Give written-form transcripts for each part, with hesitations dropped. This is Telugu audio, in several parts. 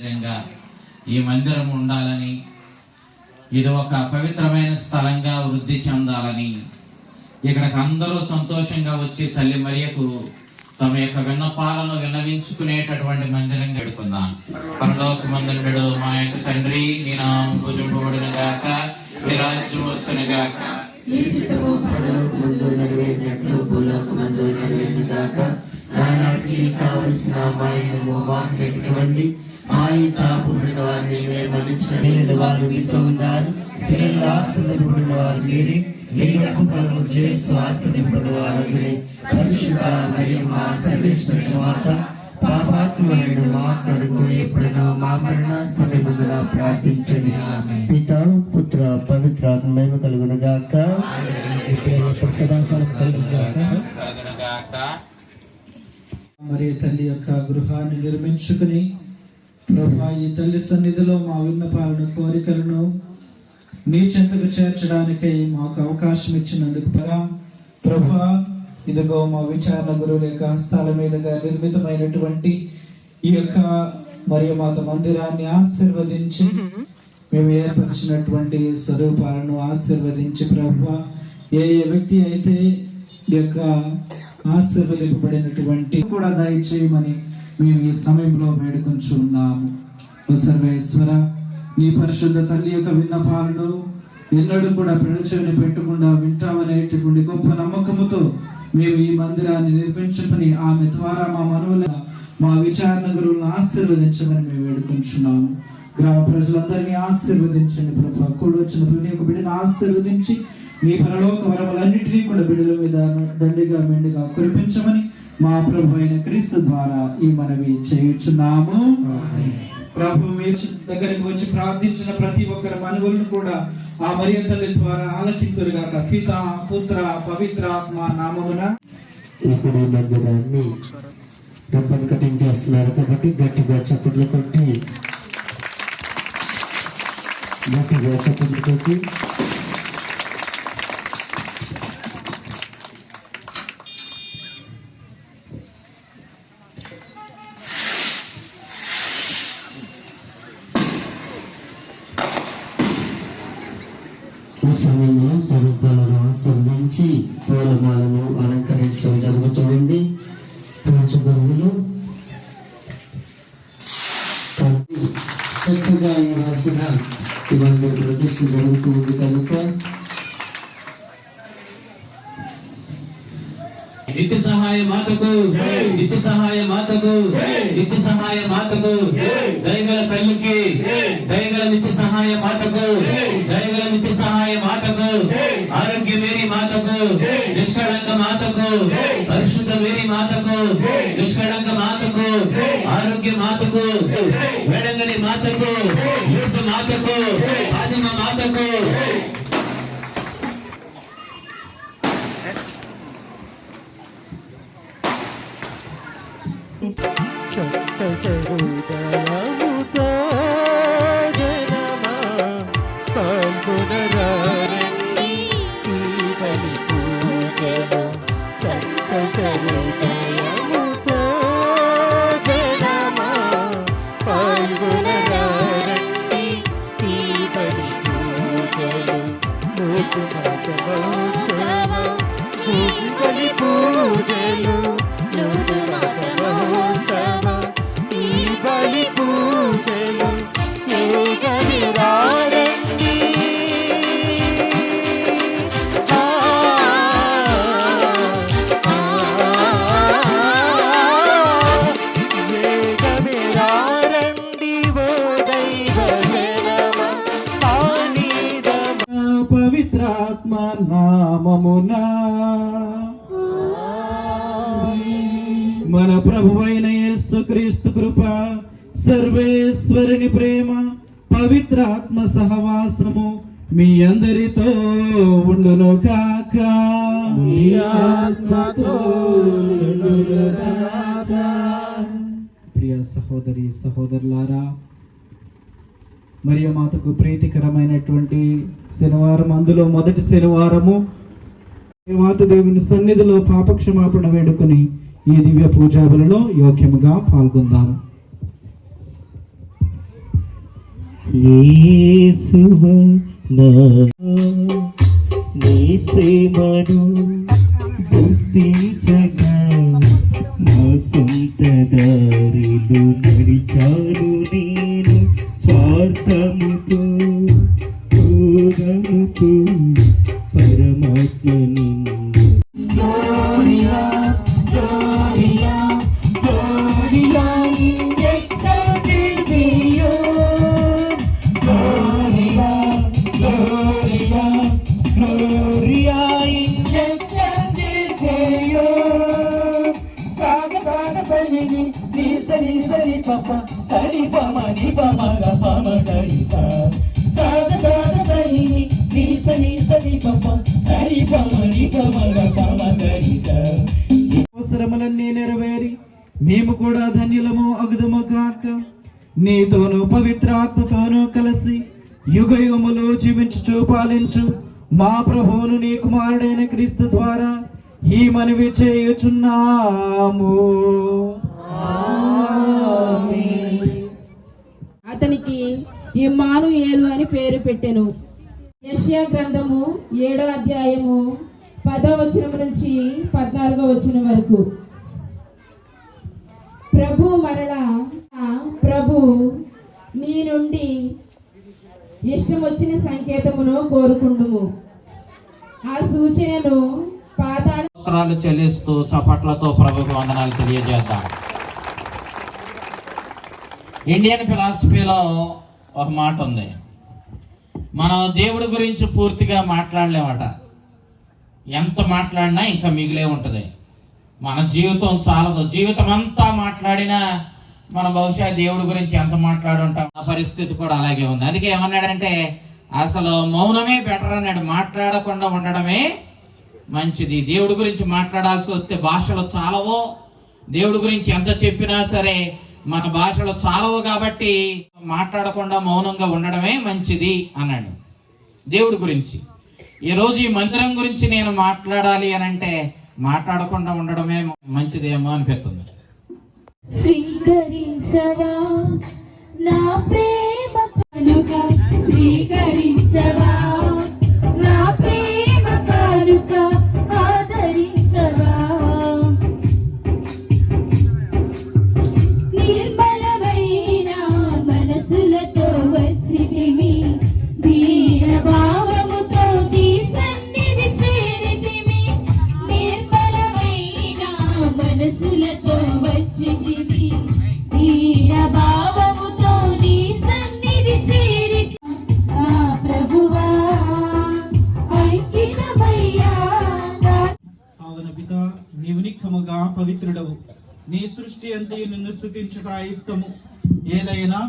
ఈ మందిరం ఉండాలని, ఇది ఒక పవిత్రమైన స్థలంగా వృద్ధి చెందాలని, ఇక్కడికి అందరూ సంతోషంగా వచ్చి తల్లి మరియకు తమ యొక్క విన్నపాలను విన్నవించుకునేటటువంటి మందిరం గడుపుకుందాం. పరలోకమందుండు మా యొక్క తండ్రి, నీ నామం పూజింపబడును గాక, నీ రాజ్యం వచ్చును గాక, నీ చిత్తము పరలోకమందు నెరవేరినట్లు భూలోకమందు నెరవేరును గాక. నానాటికి కావలసిన మాయను మాకు పెట్టుకోండి. మా ఇంత పుట్టిన వారిని మేము మన్నించిన వారు మీతో ఉన్నారు. స్త్రీలు ఆశ్రదింపబడిన వారు మీరే, మీ గర్భఫలము యేసు ఆశ్రదింపబడిన వారు మీరే. పరిశుద్ధ మరియమ్మ సర్వేశ్వరుని మాత, పాపాత్ములైన మా కొరకు ఎప్పుడైనా మా మరణ సమయమందున ప్రార్థించండి. ఆమేన్. పితా పుత్ర పవిత్రాత్మ మహిమ కలుగును గాక. మరి తల్లి యొక్క గృహాన్ని నిర్మించుకుని ప్రభా, ఈ తల్లి సన్నిధిలో మా విన్నపాలను, కోరికలను నీ చెంతకు చేర్చడానికై మాకు అవకాశం ఇచ్చినందుకు ప్రభా, ఇదిగో మా విచారణ గురువుల యొక్క హస్తాల మీదుగా నిర్మితమైనటువంటి ఈ యొక్క మరియమాత మందిరాన్ని ఆశీర్వదించి, మేము ఏర్పరిచినటువంటి స్వరూపాలను ఆశీర్వదించి ప్రభా, ఏ వ్యక్తి అయితే ఈ యొక్క ఆశీర్వదింపబడినటువంటి కూడా దయచేయమని మేము ఈ సమయంలో వేడుకొంచున్నాము. సర్వేశ్వర, నీ పరిశుద్ధ తల్లి యొక్క విన్నపాలను ఎన్నడూ కూడా పెడచెవిని పెట్టకుండా వింటామనేటటువంటి గొప్ప నమ్మకముతో మేము ఈ మందిరాన్ని నిర్మించుకుని ఆమె ద్వారా మా మనవుల మా విచారణ గురువులను ఆశీర్వదించమని మేము వేడుకుంటున్నాము. గ్రామ ప్రజలందరినీ ఆశీర్వదించండి ప్రభా. కూడి వచ్చిన ప్రతి ఒక్క బిడ్డను ఆశీర్వదించి మీ పరలోక వరములన్నింటినీ కూడా బిడ్డల మీద దండిగా మెండుగా కురిపించమని మా ప్రభు అయిన క్రీస్తు ద్వారా ఈ మనవి చేయుచున్నాము. ప్రభు మీ దగ్గరికి వచ్చి ప్రార్థించిన ప్రతి ఒక్కరి మనవులను కూడా ఆ మరియ తల్లి ద్వారా ఆలకింతురుగాక. పిత పుత్ర పవిత్ర ఆత్మ నామమున. ఇప్పుడు మందిరాన్ని రిబ్బన్ కటింగ్ చేస్తున్నారు కాబట్టి గట్టిగా చప్పట్లు కొట్టి ఈ సమయంలో స్వరూపాలను ఆస్వాదించి పూలమాలను అలంకరించడం జరుగుతుంది. పూజ గురువులు చక్కగా ఈ రోజున ఇవాళ ప్రతిష్ఠ జరుగుతుంది కనుక నిత్య సహాయ మాతకు, నిత్య సహాయ మాతకు, నిత్య సహాయ మాతకు, దయగల తల్లికి, దయగల నిత్య సహాయ మాతకు, దయగల నిత్య సహాయ మాతకు, ఆరోగ్య మేరీ మాతకు, నిష్కళంక మాతకు, పరిశుద్ధ మేరీ మాతకు, నిష్కళంక మాతకు, ఆరోగ్య మాతకు, వేడంగని మాతకు, యూత్ మాతకు, ఆదిమ మాతకు, సప్త సరుదయముతో జనమా పాల్గొనరండి ఈ బలి పూజలో. సప్త సరుదయముతో జనమా పాల్గొనరండి ఈ బలి పూజలో. మూడు మాతమోత్సవ జోగి బలి పూజలు, నూడు మాతమోత్సవ ఈ బలి పూజలు. యోగమిరారండి యోగమిరారండి ఓ దైవ జనమ సానిధమ పవిత్రాత్మ నామమున మన ప్రభువైన యేసుక్రీస్తు కృప, సర్వేశ్వరుని ప్రేమ, పవిత్ర ఆత్మ సహవాసము మీ అందరితో ఉండును కాక. ప్రియ సహోదరి సహోదరులారా, మరియమాతకు ప్రీతికరమైనటువంటి శనివారం, అందులో మొదటి శనివారము మాత దేవుని సన్నిధిలో పాపక్షమాపణ వేడుకొని ఈ దివ్య పూజాబలిలో యోగ్యముగా పాల్గొందాం. యేసువా నా నీ ప్రేమను గుర్తించగా నా సొంత దారిలో నడిచాను నేను స్వార్థముతో క్రోధముతో పరమాత్మ నిన్ను అవసరములన్నీ నెరవేరి మేము కూడా ధన్యులము అగుదము కాక నీతోను పవిత్రాత్మతోనూ కలిసి యుగ యుగములు జీవించుచు పాలించు మా ప్రభువును నీ కుమారుడైన క్రీస్తు ద్వారా ఈ మనవి చేయుచున్నాము. అతనికి ఇమ్మానుయేలు అని పేరు పెట్టెను. యెషయా గ్రంథము 7వ అధ్యాయము 10వ వచనం నుంచి 14వ వచనం వరకు. ప్రభు నీ నుండి ఇష్టం వచ్చిన సంకేతమును కోరుకుందుము. ఆ సూచనను పాతాళ స్తోత్రాలు చెల్లిస్తూ చప్పట్లతో ప్రభుకు వందనాలు తెలియజేద్దాం. ఇండియన్ ఫిలాసఫీలో ఒక మాట ఉంది, మనం దేవుడి గురించి పూర్తిగా మాట్లాడలేమట. ఎంత మాట్లాడినా ఇంకా మిగిలే ఉంటుంది. మన జీవితం చాలదు. జీవితం అంతా మాట్లాడినా మనం బహుశా దేవుడి గురించి ఎంత మాట్లాడి ఉంటాం. ఆ పరిస్థితి కూడా అలాగే ఉంది. అందుకే ఏమన్నాడంటే అసలు మౌనమే బెటర్ అన్నాడు. మాట్లాడకుండా ఉండడమే మంచిది. దేవుడి గురించి మాట్లాడాల్సి వస్తే భాషలు చాలవు. దేవుడి గురించి ఎంత చెప్పినా సరే మన భాషలో చాలవు. కాబట్టి మాట్లాడకుండా మౌనంగా ఉండడమే మంచిది అన్నాడు దేవుడి గురించి. ఈరోజు ఈ మందిరం గురించి నేను మాట్లాడాలి అని అంటే మాట్లాడకుండా ఉండడమే మంచిదేమో అనిపిస్తుంది. స్వీకరించవా నా ప్రేమ కానుక, స్వీకరించవా నా ప్రేమ కానుక, ఆదరించవా నిర్మలమైన మనసులతో వచ్చితిమి, వీరభావముతో నీ సన్నిధి చేరితిమి. నిర్మలమైన మనసులతో వచ్చితిమి, వీరభావముతో నీ సన్నిధి చేరితి. ఆ ప్రభువా ఐక్యమయ్యా కావున పిత నీవు నిక్కముగా పవిత్రుడవు. నీ సృష్టి అంతే నిన్ను స్తుతించుట యుక్తము. ఏదైనా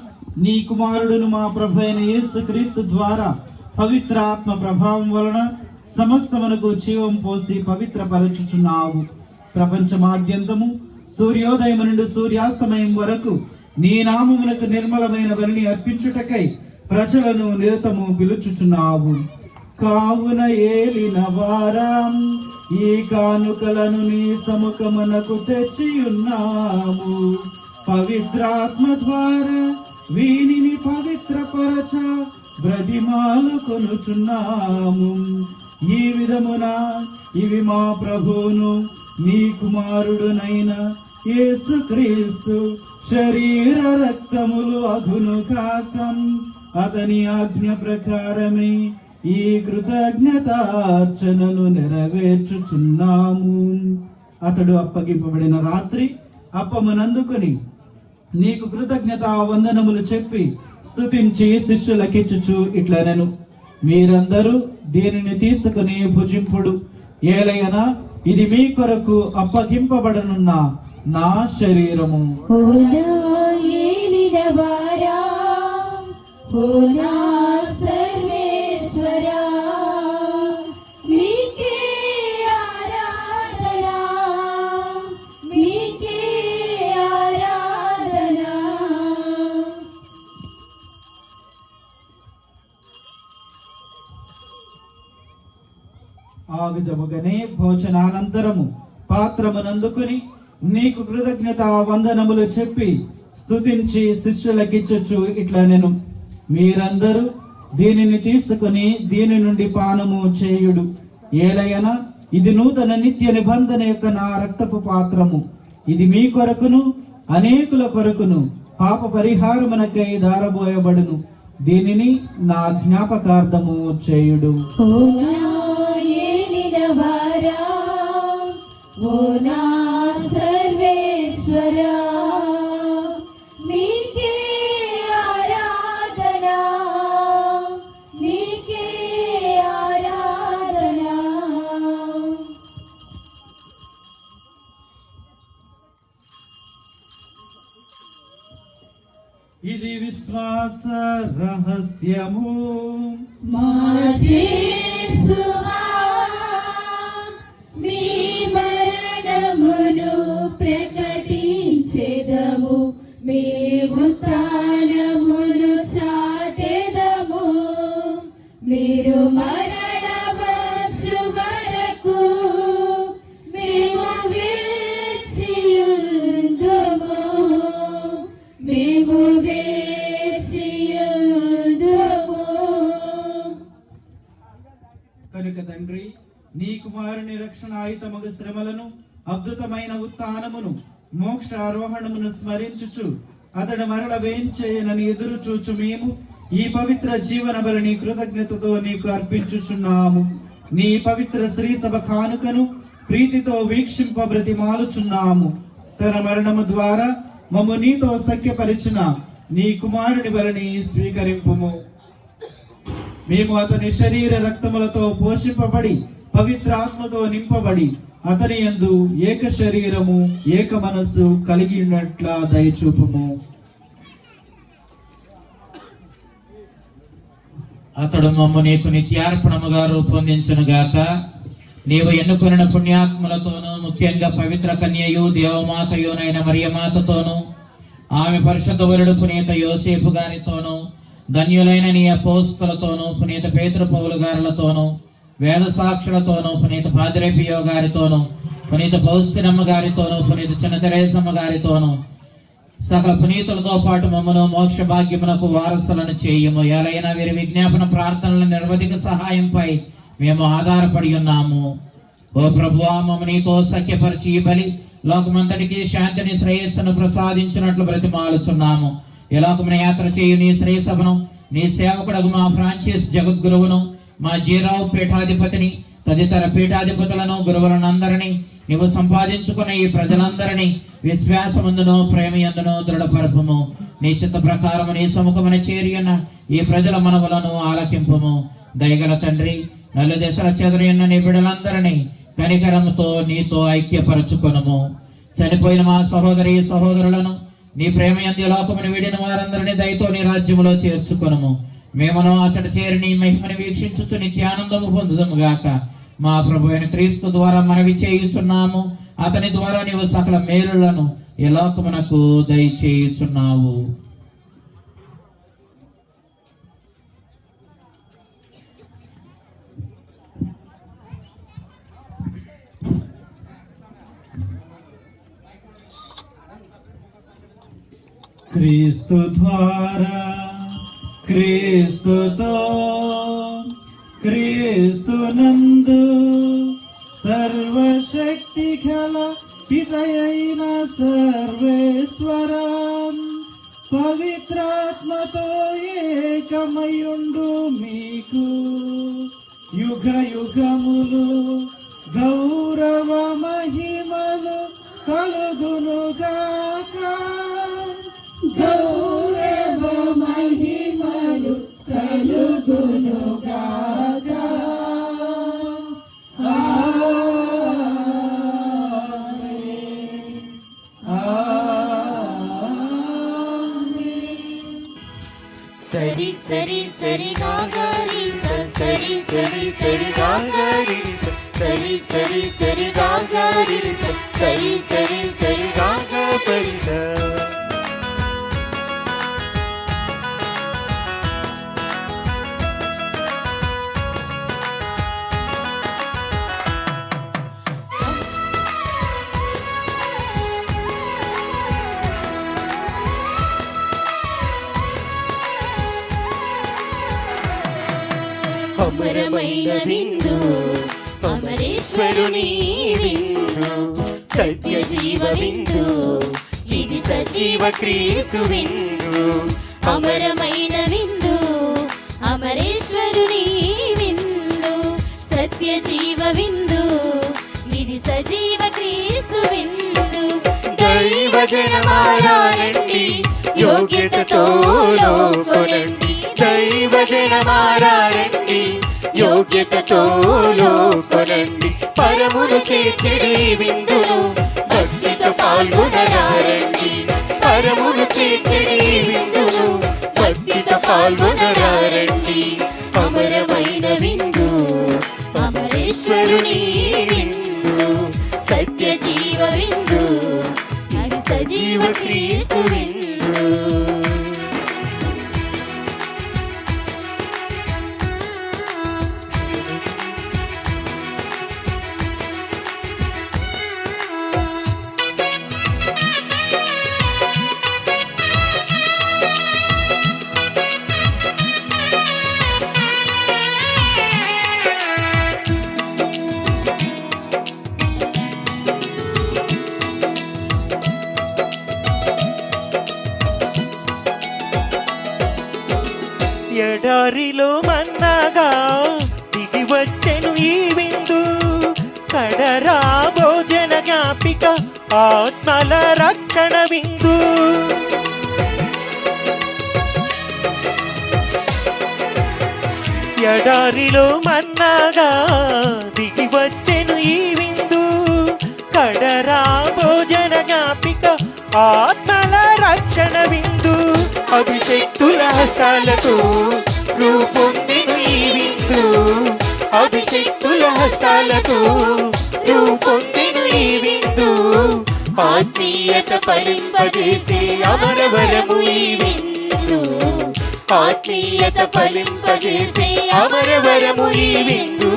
నీ కుమారుడును మా ప్రభు అయిన యేసుక్రీస్తు ద్వారా పవిత్ర ఆత్మ ప్రభావం వలన సమస్తమునకు జీవం పోసి పవిత్రపరచుచున్నావు. ప్రపంచమాద్యంతము సూర్యోదయం నుండి సూర్యాస్తమయం వరకు నీ నామమునకు నిర్మలమైన బలిని అర్పించుటకై ప్రజలను నిరతము పిలుచుచున్నావు. కావున ఏలిన వారం ఈ కానుకలను నీ సముఖమునకు తెచ్చి ఉన్నాము. పవిత్రాత్మ ద్వారా వీనిని పవిత్రపరచ బ్రతిమాలు కొనుచున్నాము. ఈ విధమున ఇవి మా ప్రభువును నీ కుమారుడునైన యేసుక్రీస్తు శరీర రక్తములు అగును కాక అతని ఆజ్ఞ ప్రకారమే ఈ కృతజ్ఞతార్చనను నెరవేర్చుచున్నాము. అతడు అప్పగింపబడిన రాత్రి అప్పమునందుకొని నీకు కృతజ్ఞత వందనములు చెప్పి స్తుతించి శిష్యులకిచ్చుచు ఇట్లనెను, మీరందరూ దీనిని తీసుకుని భుజింపుడు. ఏలయనా ఇది మీ కొరకు అప్పగింపబడనున్న నా శరీరము. ఓ నా ఏలిన వారా, ఓ నా సర్వేశ్వరా, మీకే ఆరాధన, మీకే ఆరాధన. ఆ విధముగానే భోజనానంతరము పాత్రమునందుకుని నీకు కృతజ్ఞత వందనములు చెప్పి స్తుతించి శిష్యులకిచ్చుచు ఇట్లా నేను, మీరందరూ దీనిని తీసుకుని దీని నుండి పానము చేయుడు. ఏలయన ఇది నూతన నిత్య నిబంధన యొక్క నా రక్తపు పాత్రము. ఇది మీ కొరకును అనేకుల కొరకును పాప పరిహారమునకై దారబోయబడును. దీనిని నా జ్ఞాపకార్థము చేయుడు. ఓ నా ఏలినవారా, ఓ నా సర్వేశ్వరా, మీకే ఆరాధన, మీకే ఆరాధన. ఇది విశ్వాస రహస్యము. మా యేసువా, మీ మరణమును ప్రకటించెదము, మీ ఉత్థానమును చాటెదము. మీరు మరణవచ్చు వరకు మేము వేచియుందుము, మేము వేచియుందుము. కనుక తండ్రి, నీ కుమారుని రక్షణాయుతమగు శ్రమలను, అద్భుతమైన ఉత్థానమును, మోక్ష ఆరోహణమును స్మరించుచు అతడు మరల వేంచేయనని ఎదురు చూచు మేము ఈ పవిత్ర జీవన బలిని కృతజ్ఞతతో నీకు అర్పించుచున్నాము. నీ పవిత్ర శ్రీ సభ కానుకను ప్రీతితో వీక్షింప బ్రతిమాలుచున్నాము. తన మరణము ద్వారా మమ్ము నీతో సఖ్యపరిచిన నీ కుమారుని బలిని స్వీకరింపుము. మేము అతని శరీర రక్తములతో పోషింపబడి పవిత్రాత్మతో నింపబడి అతని యందు ఏక శరీరము ఏక మనస్సు కలిగి ఉన్నట్ల దయచూపుము. అతడు మమ్ము నీకు నిత్యార్పణముగా రూపొందించును గాక. నీవు ఎన్నుకొనిన పుణ్యాత్ములతోనూ, ముఖ్యంగా పవిత్ర కన్యయు దేవమాతయునైన మరియమాతతోనూ, ఆమె పరిశుద్ధ వరుడు పునీత యోసేపు గారితోనూ, ధన్యులైన నీ అపోస్తలతోనూ, పునీత పేతురు పౌలు గారులతోనూ, వేద సాక్షులతోనూ, పునీత పాదిరేపియో గారితోనూ, పునీత పౌస్తినమ్మ గారితోనూ, పునీత చిన్న తెరేసమ్మ గారితోనూ, సకల పునీతులతో పాటు మమ్మను మోక్ష భాగ్యమునకు వారసులను చేయము. ఎలైనా వీరి విజ్ఞాపన ప్రార్థనల నిర్వధిక సహాయంపై మేము ఆధారపడి ఉన్నాము. ఓ ప్రభువా, మమ్మ నీతో సఖ్యపరిచి ఈ బలి లోకమంతటికి శాంతిని శ్రేయస్సును ప్రసాదించినట్లు బ్రతిమాలుచున్నాము. ఈ లోకమున యాత్ర చేయు నీ శ్రేయసభను, నీ సేవకుడగు మా ఫ్రాన్సిస్ జగద్గురువును, మా జీరావు పీఠాధిపతిని, తదితర పీఠాధిపతులను, గురువులనందరినీ, నీవు సంపాదించుకున్న ఈ ప్రజలందరినీ విశ్వాసమందును ప్రేమయందును దృఢపరపుము. నీ చిత్త ప్రకారము నీ సముఖమున చేరియున్న ఈ ప్రజల మనవులను ఆలకింపుము. దయగల తండ్రి, నలు దశల చెదరియున్న నీ బిడ్డలందరినీ కనికరముతో నీతో ఐక్యపరచుకొనుము. చనిపోయిన మా సహోదరి సహోదరులను నీ ప్రేమయందు లోకమును వీడిన వారందరినీ దయతో నీ రాజ్యములో చేర్చుకొనుము. మేమను అచట చేరి నీ మహిమను వీక్షించుచు నిత్యానందము పొందుదము గాక. మా ప్రభు అయిన క్రీస్తు ద్వారా మనవి చేయుచున్నాము. అతని ద్వారా నీవు సకల మేలులను ఈ లోకమునకు దయచేయుచున్నావు. క్రీస్తు ద్వారా, క్రీస్తుతో, క్రీస్తునందు సర్వశక్తి గల పితయైన సర్వేశ్వరం పవిత్రాత్మతో ఏకమయుండు మీకు యుగ యుగములు గౌరవ మహిమలు కలుగునుగాక. గౌరవ మహిమలు కలుగునుగాక. సరి సరి సరి గాగరి సరి సరి సరి గాగరి సరి సరి సరి గాగరి సరి సరి సరి గాగరి అమరమైన విందు అమరేశ్వరుని విందు సత్య జీవ విందు ఇది సజీవ క్రీస్తు విందు అమరమైన విందు అమరేశ్వరుని విందు సత్య జీవ విందు ఇది సజీవ క్రీస్తు విందు దైవ జనమారండి యోగ్యతతో లోకొనండి దైవ జనమారండి యోగ్యతతో లోకొనండి పరమును చేర్చడి విందును భక్తితో పాల్గొనరారండి పరమును చేర్చడి విందును భక్తితో పాల్గొనరారండి అమరమైన విందు అమరేశ్వరుని విందు సత్య జీవ విందు అది సజీవ క్రీస్తు విందు ఎడారిలో మన్నాగా దిగి వచ్చెను ఈ విందు కడరా భోజన జ్ఞాపిక ఆత్మల రక్షణ విందు ఎడారిలో మన్నాగా దిగి వచ్చెను ఈ విందు కడరా భోజన జ్ఞాపిక ఆత్మల రక్షణ విందు అభిషేక్తుల హస్తాలతో రూపొందిను ఈ విందు అభిషేక్తుల హస్తాలతో రూపొందిను ఈ విందు ఆత్మీయత ఫలింపజేసే అమరవరము ఈ విందు ఆత్మీయత ఫలింపజేసే అమరవరము ఈ విందు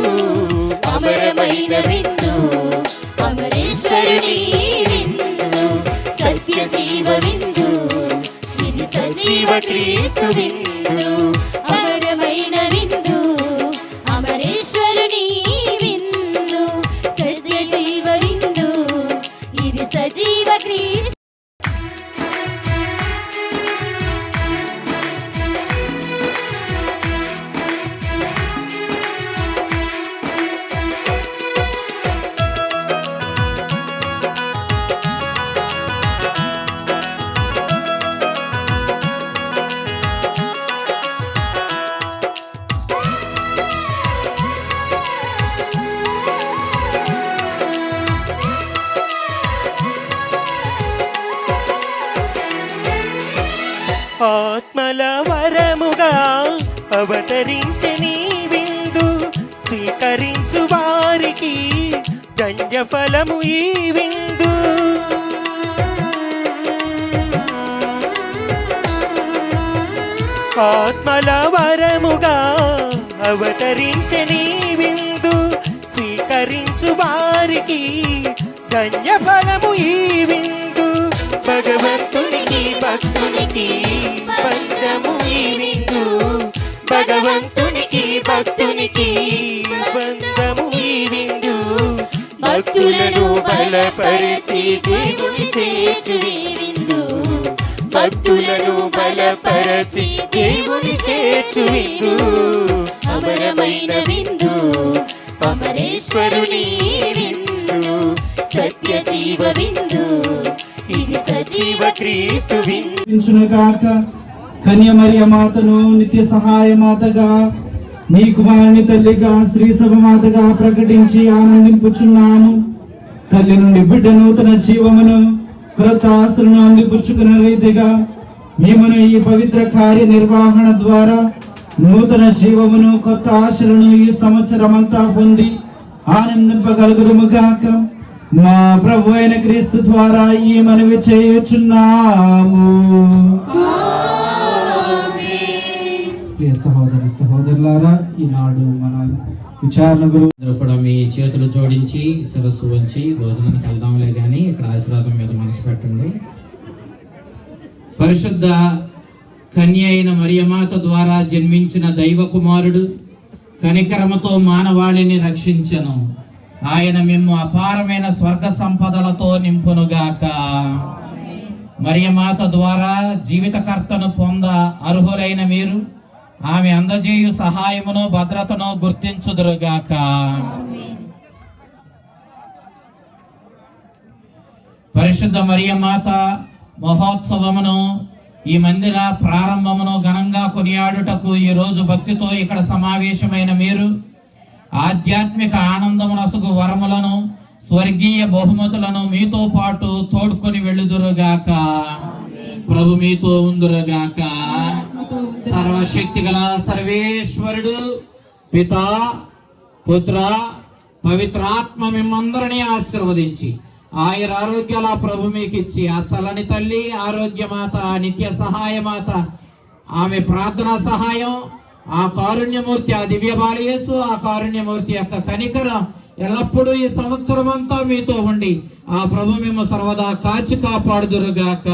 అమరమైన విందు అమరేశ్వరుని విందు సత్య జీవ విందు ఇది సజీవ క్రీస్తు విందు అమరమైన విందు అమరేశ్వరుని విందు సత్య జీవ విందు ఇది సజీవ క్రీస్తు ఆత్మల వరముగా అవతరించే నీ విందు స్వీకరించు వారికి ధన్య ఫలము ఈ విందు ఆత్మల వరముగా అవతరించే నీ విందు స్వీకరించు వారికి ధన్య ఫలము ఈ విందు భగవంతునికి భక్తునికి బంధము ఈ విందు భగవంతునికి భక్తునికి బంధము ఈ విందు భక్తులను బలపరిచి దేవుని చేర్చు ఈ విందు భక్తులను బలపరచి దేవుని చేర్చు విందు అమరమైన విందు అమరేశ్వరుని విందు సత్య జీవ విందు ఇది సజీవ క్రీస్తు విందు గాక కన్యమరియ మాతను నిత్య సహాయ మాతగా నీ కుమారుని తల్లిగా శ్రీ సభ మాతగా ప్రకటించి ఆనందింపుచున్నాము. తల్లి నుండి బిడ్డ నూతన జీవమును క్రొత్త ఆశలను అందిపుచ్చుకున్న రీతిగా మేమును ఈ పవిత్ర కార్య నిర్వహణ ద్వారా నూతన జీవమును కొత్త ఆశలను ఈ సంవత్సరం అంతా పొంది ఆనందింపగలుగుదుము గాక. మా ప్రభు అయిన క్రీస్తు ద్వారా ఈ మనవి చేయుచున్నాము. ప్రియ సహోదరి సహోదరులారా, ఈనాడు మన విచారణ గురువు కూడా మీ చేతులు జోడించి శిరస్సు వంచి భోజనానికి వెళ్దాంలే కానీ ఇక్కడ ఆశీర్వాదం మీద మనసు పెట్టండి. పరిశుద్ధ కన్య అయిన మరియమాత ద్వారా జన్మించిన దైవ కుమారుడు కనికరముతో మానవాళిని రక్షించెను. ఆయన మేము అపారమైన స్వర్గ సంపదలతో నింపునుగాక. మరియమాత ద్వారా జీవితకర్తను పొంద అర్హులైన మీరు ఆమె అందజేయు సహాయమును భద్రతను గుర్తించుదురుగాక. పరిశుద్ధ మరియమాత మహోత్సవమును, ఈ మందిర ప్రారంభమును ఘనంగా కొనియాడుటకు ఈ రోజు భక్తితో ఇక్కడ సమావేశమైన మీరు ఆధ్యాత్మిక ఆనందమునసుగు వరములను, స్వర్గీయ బహుమతులను మీతో పాటు తోడుకొని వెళ్ళుదురుగాక. ప్రభు మీతో ఉందురుగాక. సర్వశక్తి గల సర్వేశ్వరుడు పితా, పుత్ర, పవిత్రాత్మ మిమ్మందరినీ ఆశీర్వదించి ఆయుర ఆరోగ్యాల ప్రభు మీకు ఇచ్చి, ఆ చల్లని తల్లి ఆరోగ్యమాత, నిత్య సహాయమాత, ఆమె ప్రార్థనా సహాయం, ఆ కారుణ్యమూర్తి, ఆ దివ్య బాలయేసు, ఆ కారుణ్యమూర్తి యొక్క కనికరం ఎల్లప్పుడూ ఈ సంవత్సరం అంతా మీతో ఉండి ఆ ప్రభు మేము సర్వదా కాచి కాపాడుదురుగాక.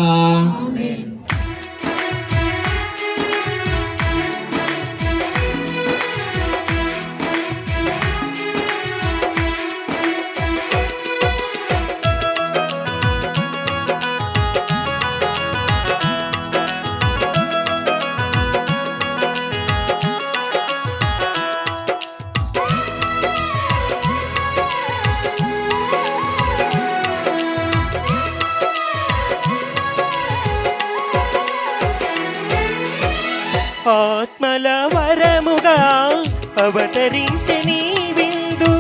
ఆత్మల వరముగా అవతరించే నీ విందు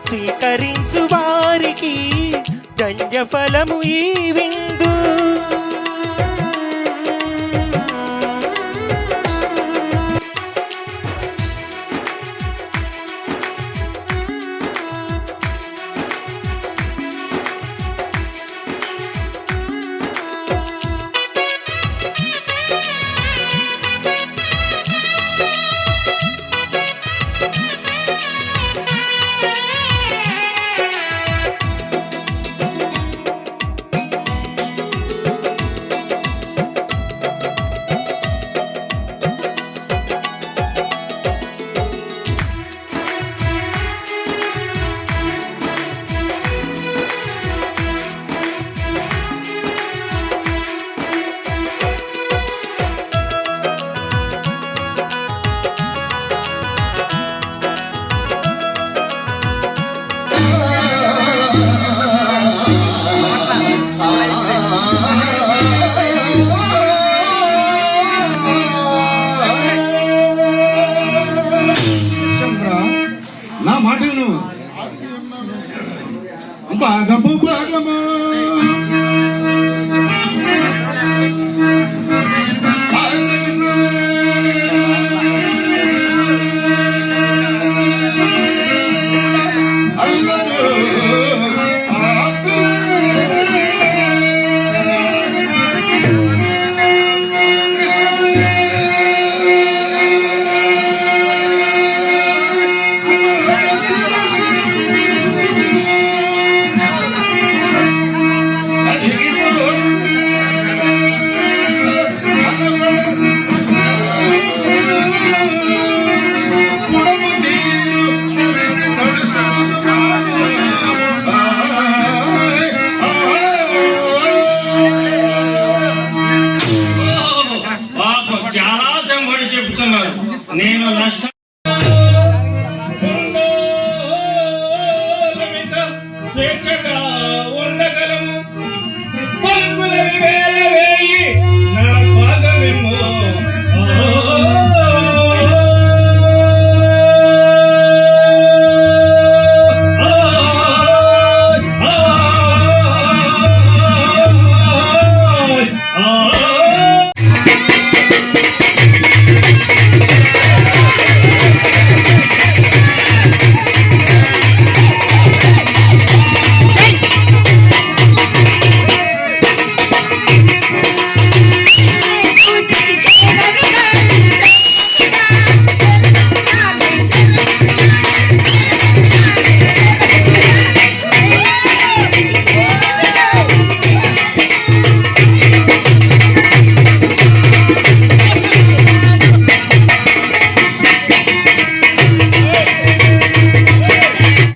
స్వీకరించు వారికి ధన్య ఫలము ఈ విందు. నా మాట భాగము భాగము చాలా చెబుతున్నారు. నేను నష్టం